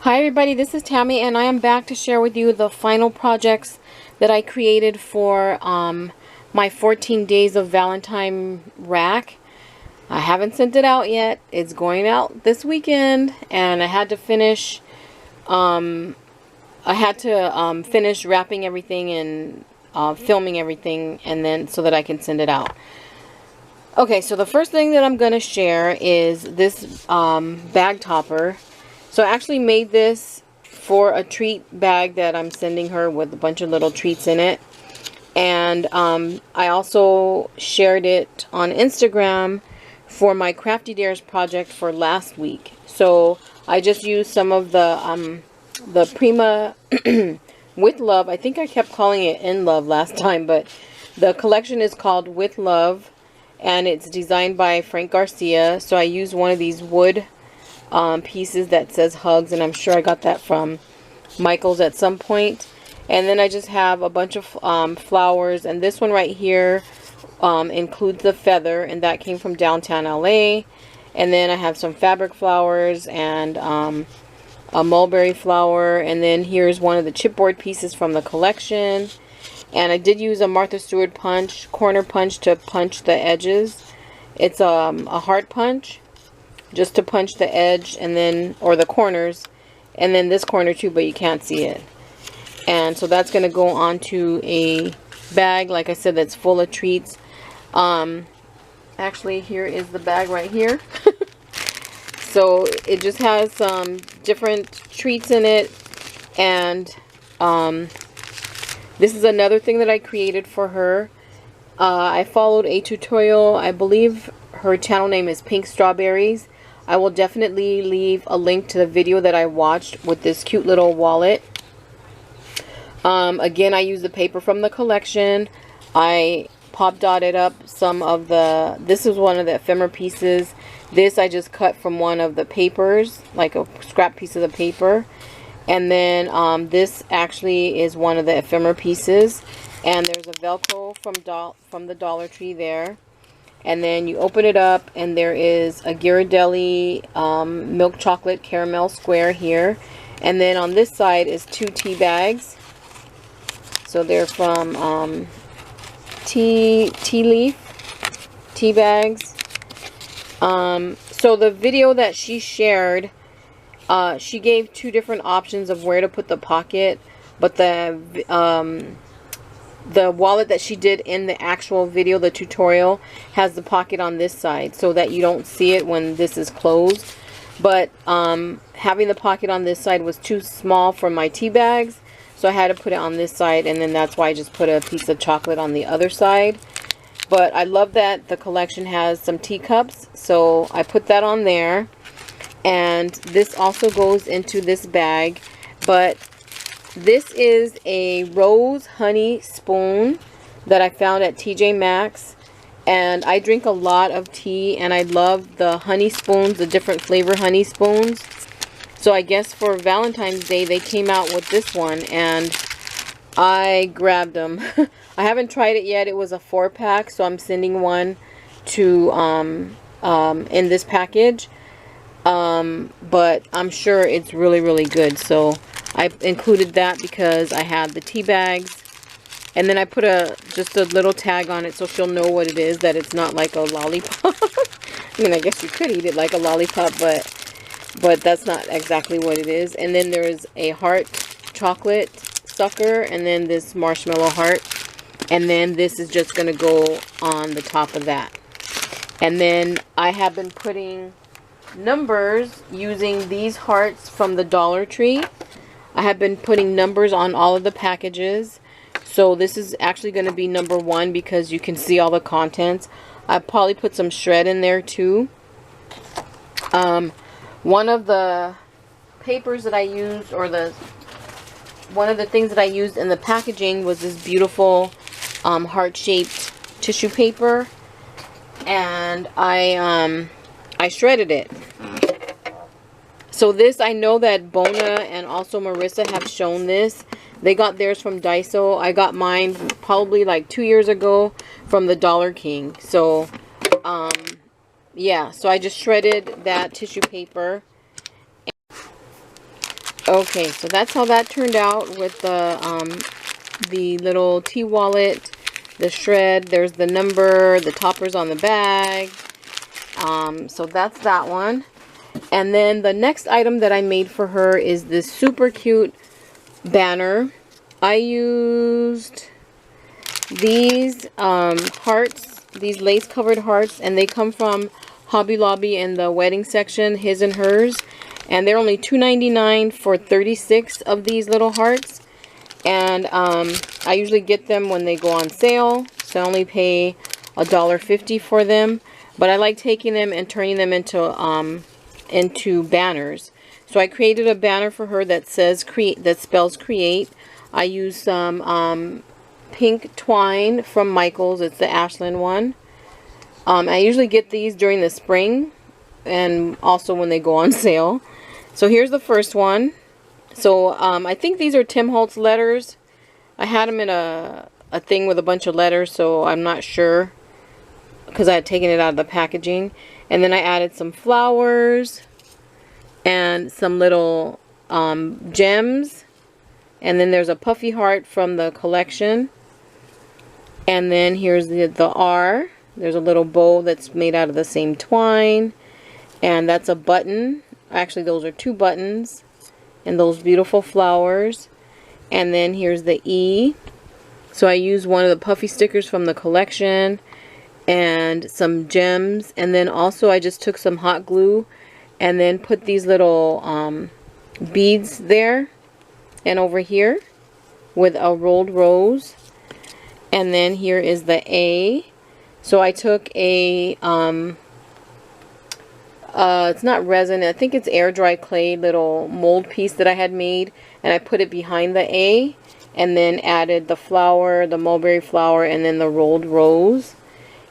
Hi everybody, this is Tammy and I am back to share with you the final projects that I created for my 14 days of Valentine rack. I haven't sent it out yet. It's going out this weekend and I had to finish finish wrapping everything and filming everything, and then so that I can send it out. Okay, so the first thing that I'm going to share is this bag topper. So I actually made this for a treat bag that I'm sending her with a bunch of little treats in it. And I also shared it on Instagram for my Crafty Dares project for last week. So I just used some of the Prima With Love. I think I kept calling it In Love last time, but the collection is called With Love. And it's designed by Frank Garcia. So I used one of these wood pieces that says Hugs, and I'm sure I got that from Michael's at some point. And then I just have a bunch of flowers, and this one right here includes the feather, and that came from downtown LA. And then I have some fabric flowers and a mulberry flower, and then here's one of the chipboard pieces from the collection. And I did use a Martha Stewart punch, corner punch, to punch the edges. It's a heart punch, just to punch the edge, and then, or the corners, and then this corner too, but you can't see it. And so that's going to go onto a bag, like I said, that's full of treats. Actually, here is the bag right here. So it just has some different treats in it, and this is another thing that I created for her. I followed a tutorial. I believe her channel name is Pink Strawberries. I will definitely leave a link to the video that I watched with this cute little wallet. Again, I used the paper from the collection. I pop dotted up some of the, this is one of the ephemera pieces. This I just cut from one of the papers, like a scrap piece of the paper. And then this actually is one of the ephemera pieces. And there's a Velcro from the Dollar Tree there. And then you open it up, and there is a Ghirardelli milk chocolate caramel square here. And then on this side is 2 tea bags. So they're from tea leaf tea bags. So the video that she shared, she gave 2 different options of where to put the pocket, but the wallet that she did in the actual video, the tutorial, has the pocket on this side so that you don't see it when this is closed. But having the pocket on this side was too small for my tea bags, so I had to put it on this side, and then that's why I just put a piece of chocolate on the other side. But I love that the collection has some teacups, so I put that on there. And this also goes into this bag, but this is a rose honey spoon that I found at TJ Maxx, and I drink a lot of tea, and I love the honey spoons, the different flavor honey spoons. So I guess for Valentine's Day they came out with this one, and I grabbed them. I haven't tried it yet. It was a 4-pack, so I'm sending one to in this package. But I'm sure it's really, really good. So I included that because I had the tea bags, and then I put just a little tag on it so she'll know what it is, that it's not like a lollipop. I mean, I guess you could eat it like a lollipop, but that's not exactly what it is. And then there's a heart chocolate sucker, and then this marshmallow heart, and then this is just going to go on the top of that. And then I have been putting numbers using these hearts from the Dollar Tree. I have been putting numbers on all of the packages. So this is actually going to be number 1 because you can see all the contents. I probably put some shred in there too. One of the papers that I used, or one of the things that I used in the packaging, was this beautiful heart-shaped tissue paper, and I shredded it. So this, I know that Bona and also Marissa have shown this. They got theirs from Daiso. I got mine probably like 2 years ago from the Dollar King. So, yeah. So I just shredded that tissue paper. Okay, so that's how that turned out with the little T-wallet, the shred. There's the number, the toppers on the bag. So that's that one. And then the next item that I made for her is this super cute banner. I used these hearts, these lace covered hearts, and they come from Hobby Lobby in the wedding section, his and hers. And they're only $2.99 for 36 of these little hearts. And I usually get them when they go on sale. So I only pay $1.50 for them. But I like taking them and turning them into banners. So I created a banner for her that says that spells create. I used some pink twine from Michaels. It's the Ashland one. I usually get these during the spring and also when they go on sale. So here's the first one. So I think these are Tim Holtz letters. I had them in a thing with a bunch of letters, so I'm not sure because I had taken it out of the packaging. And then I added some flowers and some little gems. And then there's a puffy heart from the collection. And then here's the R. There's a little bow that's made out of the same twine. And that's a button. Actually, those are 2 buttons. And those beautiful flowers. And then here's the E. So I used one of the puffy stickers from the collection. And some gems. And then also I just took some hot glue. And then put these little beads there. And over here. With a rolled rose. And then here is the A. So I took a, it's not resin, I think it's air dry clay little mold piece that I had made. And I put it behind the A. And then added the flower, the mulberry flower, and then the rolled rose.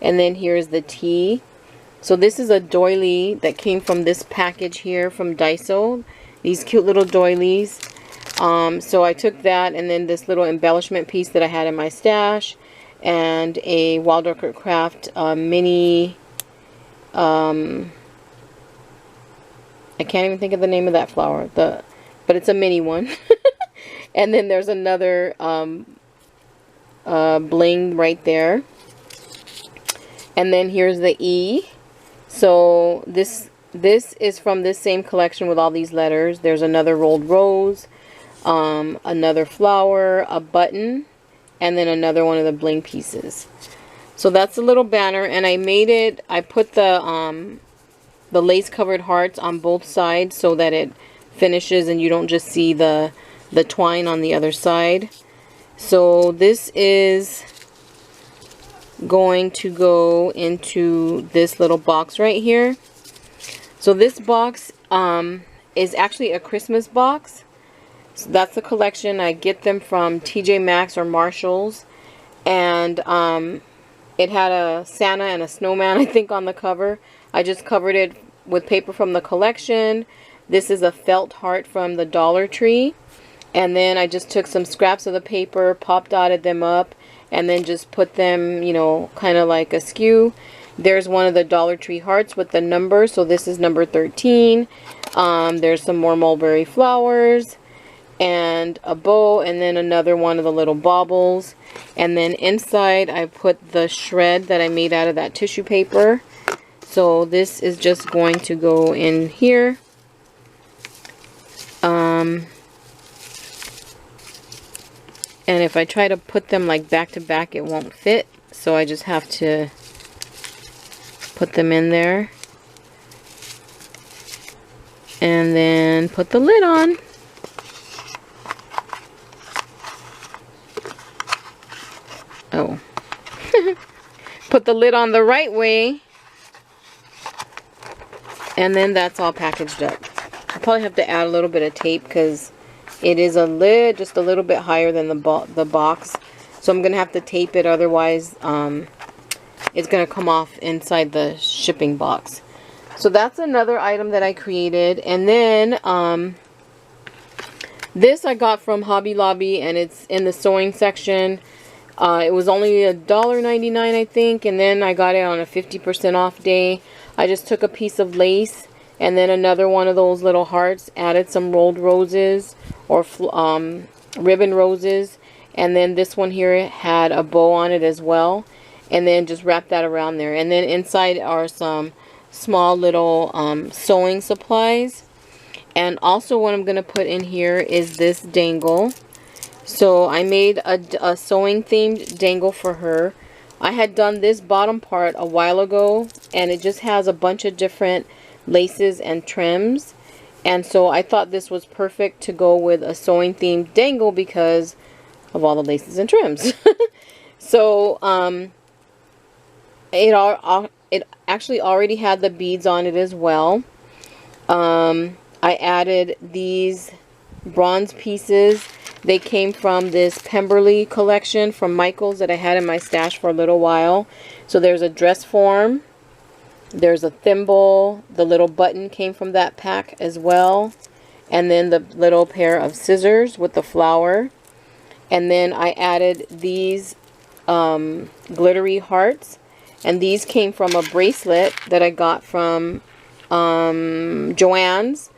And then here's the T. So this is a doily that came from this package here from Daiso. These cute little doilies. So I took that and then this little embellishment piece that I had in my stash. And a Wildorker Craft mini, I can't even think of the name of that flower, but it's a mini one. And then there's another bling right there. And then here's the E. So this is from this same collection with all these letters. There's another rolled rose, another flower, a button, and then another one of the bling pieces. So that's a little banner, and I made it, I put the lace covered hearts on both sides so that it finishes and you don't just see the twine on the other side. So this is going to go into this little box right here. So this box is actually a Christmas box. So that's the collection. I get them from TJ Maxx or Marshall's. And it had a Santa and a snowman, I think, on the cover. I just covered it with paper from the collection. This is a felt heart from the Dollar Tree. And then I just took some scraps of the paper, pop dotted them up, and then just put them, you know, kind of like askew. There's one of the Dollar Tree hearts with the number. So this is number 13. There's some more mulberry flowers. And a bow, and then another one of the little baubles. And then inside I put the shred that I made out of that tissue paper. So this is just going to go in here. And if I try to put them like back to back, it won't fit. So I just have to put them in there. And then put the lid on. Oh. Put the lid on the right way. And then that's all packaged up. I'll probably have to add a little bit of tape because it is a lid just a little bit higher than the box. So I'm going to have to tape it, otherwise it's going to come off inside the shipping box. So that's another item that I created. And then this I got from Hobby Lobby, and it's in the sewing section. It was only $1.99, I think, and then I got it on a 50% off day. I just took a piece of lace And then another one of those little hearts, added some rolled roses or ribbon roses. And then this one here had a bow on it as well. And then just wrap that around there. And then inside are some small little sewing supplies. And also what I'm going to put in here is this dangle. So I made a sewing themed dangle for her. I had done this bottom part a while ago, and it just has a bunch of different laces and trims. And so I thought this was perfect to go with a sewing themed dangle because of all the laces and trims. So it actually already had the beads on it as well. I added these bronze pieces. They came from this Pemberley collection from Michaels that I had in my stash for a little while. So there's a dress form. There's a thimble. The little button came from that pack as well. And then the little pair of scissors with the flower. And then I added these glittery hearts. And these came from a bracelet that I got from Joann's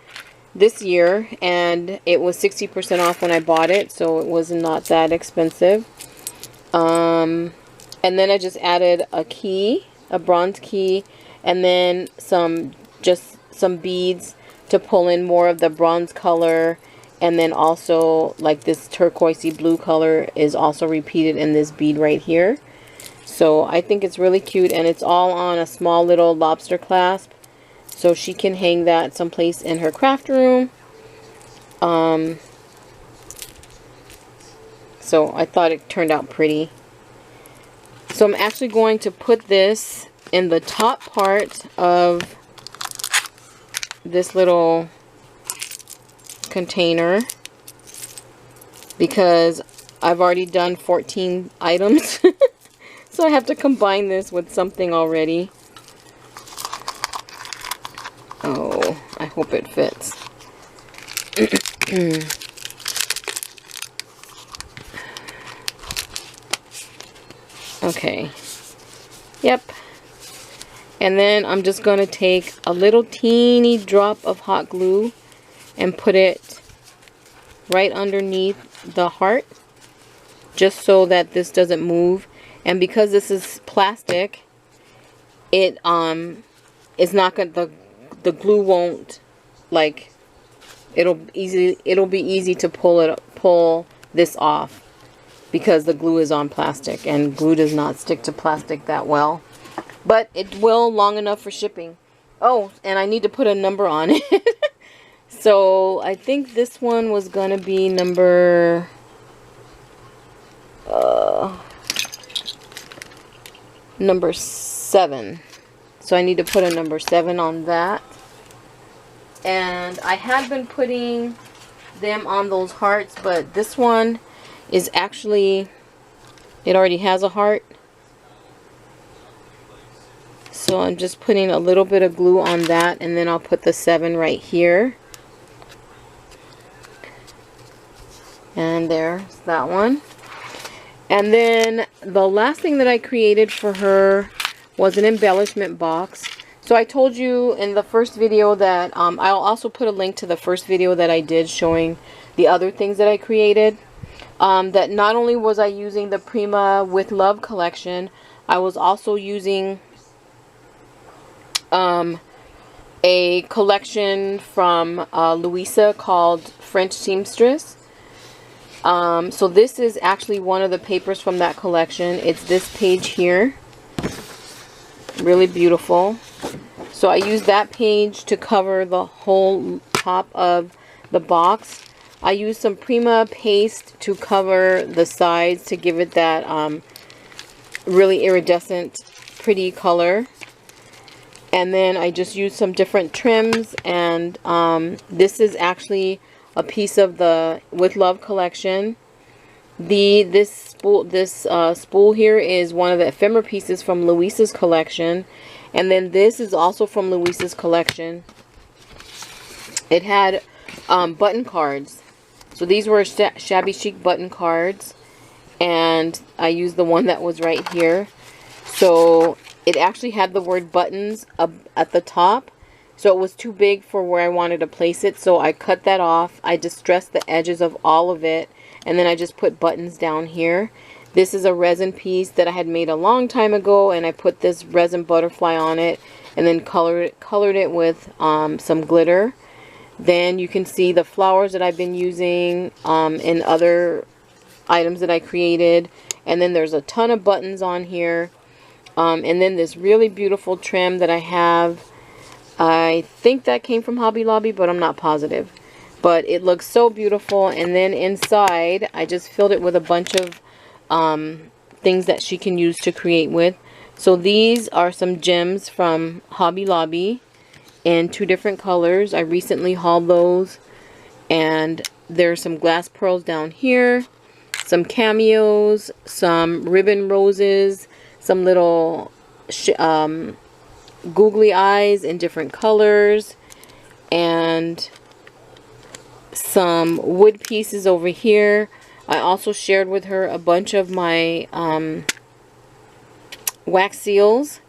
this year, and it was 60% off when I bought it, so it was not that expensive. And then I just added a key, a bronze key, and then just some beads to pull in more of the bronze color. And then also like this turquoisey blue color is also repeated in this bead right here. So I think it's really cute, and it's all on a small little lobster clasp. So she can hang that someplace in her craft room. So I thought it turned out pretty. So I'm actually going to put this in the top part of this little container because I've already done 14 items. So I have to combine this with something already. Oh, I hope it fits. Okay. Yep. And then I'm just going to take a little teeny drop of hot glue and put it right underneath the heart, just so that this doesn't move. And because this is plastic, it is not going to, the glue won't, like, it'll be easy to pull this off because the glue is on plastic, and glue does not stick to plastic that well, but it will long enough for shipping. Oh, and I need to put a number on it. So I think this one was gonna be number number 7. So I need to put a number 7 on that. And I had been putting them on those hearts, but this one is actually, it already has a heart. So I'm just putting a little bit of glue on that, and then I'll put the 7 right here. And there's that one. And then the last thing that I created for her was an embellishment box. So I told you in the first video that I'll also put a link to the first video that I did showing the other things that I created. That not only was I using the Prima With Love collection, I was also using a collection from Louisa called French Seamstress. So this is actually one of the papers from that collection. It's this page here. Really beautiful. So I used that page to cover the whole top of the box. I used some Prima paste to cover the sides to give it that really iridescent, pretty color. And then I just used some different trims, and this is actually a piece of the With Love collection. This spool here is one of the ephemera pieces from Louisa's collection, and then this is also from Louisa's collection. It had button cards, so these were shabby chic button cards, and I used the one that was right here. So it actually had the word buttons up at the top, So it was too big for where I wanted to place it. So I cut that off. I distressed the edges of all of it. And then I just put buttons down here. This is a resin piece that I had made a long time ago. And I put this resin butterfly on it. And then colored it with some glitter. Then you can see the flowers that I've been using in other items that I created. And then there's a ton of buttons on here. And then this really beautiful trim that I have. I think that came from Hobby Lobby, but I'm not positive. But it looks so beautiful. And then inside, I just filled it with a bunch of things that she can use to create with. So these are some gems from Hobby Lobby in 2 different colors. I recently hauled those. And there's some glass pearls down here. Some cameos. Some ribbon roses. Some little googly eyes in different colors. And some wood pieces over here. I also shared with her a bunch of my wax seals.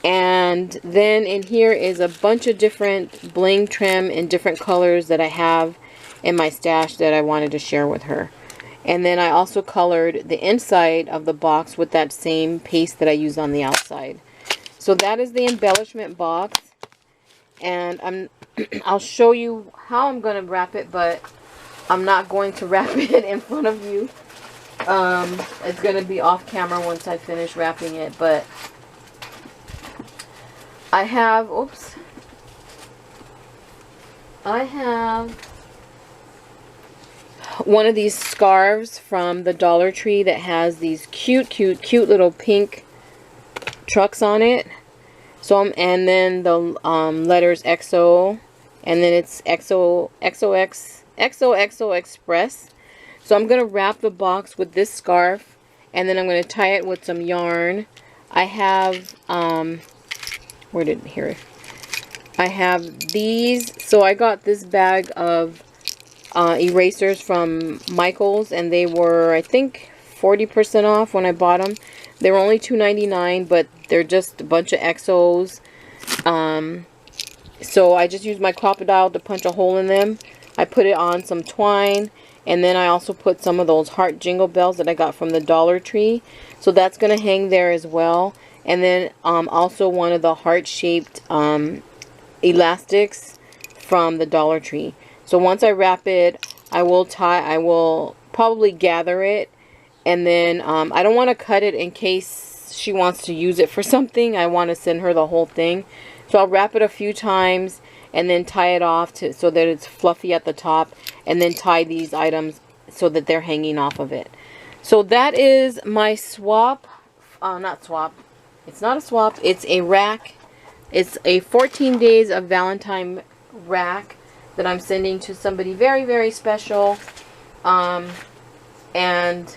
And then in here is a bunch of different bling trim in different colors that I have in my stash that I wanted to share with her. And then I also colored the inside of the box with that same paste that I used on the outside. So that is the embellishment box. And I'll show you how I'm going to wrap it, but I'm not going to wrap it in front of you. It's going to be off camera once I finish wrapping it, but I have, I have one of these scarves from the Dollar Tree that has these cute little pink trucks on it. So and then the letters XO, and then it's XOXO Express. So I'm going to wrap the box with this scarf, and then I'm going to tie it with some yarn. I have I have these. So I got this bag of erasers from Michaels, and they were, I think, 40% off when I bought them. They were only $2.99, but they're just a bunch of XOs. So I just used my Crocodile to punch a hole in them. I put it on some twine, and then I also put some of those heart jingle bells that I got from the Dollar Tree. So that's going to hang there as well. And then also one of the heart-shaped elastics from the Dollar Tree. So once I wrap it, I will probably gather it. And then I don't want to cut it in case she wants to use it for something. I want to send her the whole thing. So I'll wrap it a few times and then tie it off so that it's fluffy at the top. And then tie these items so that they're hanging off of it. So that is my swap. Not swap. It's not a swap. It's a rack. It's a 14 days of Valentine rack that I'm sending to somebody very special. And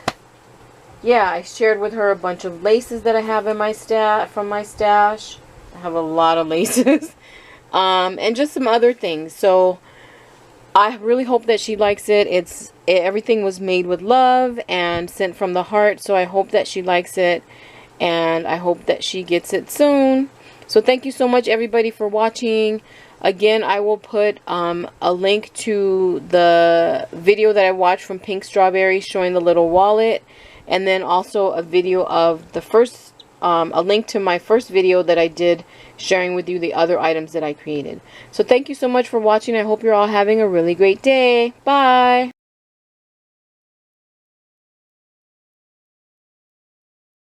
yeah, I shared with her a bunch of laces that I have in my from my stash. I have a lot of laces. And just some other things. So I really hope that she likes it. Everything was made with love and sent from the heart. So I hope that she likes it. And I hope that she gets it soon. So thank you so much, everybody, for watching. Again, I will put a link to the video that I watched from Pink Strawberry showing the little wallet. And then also a video of the first, a link to my first video that I did sharing with you the other items that I created. So thank you so much for watching. I hope you're all having a really great day. Bye.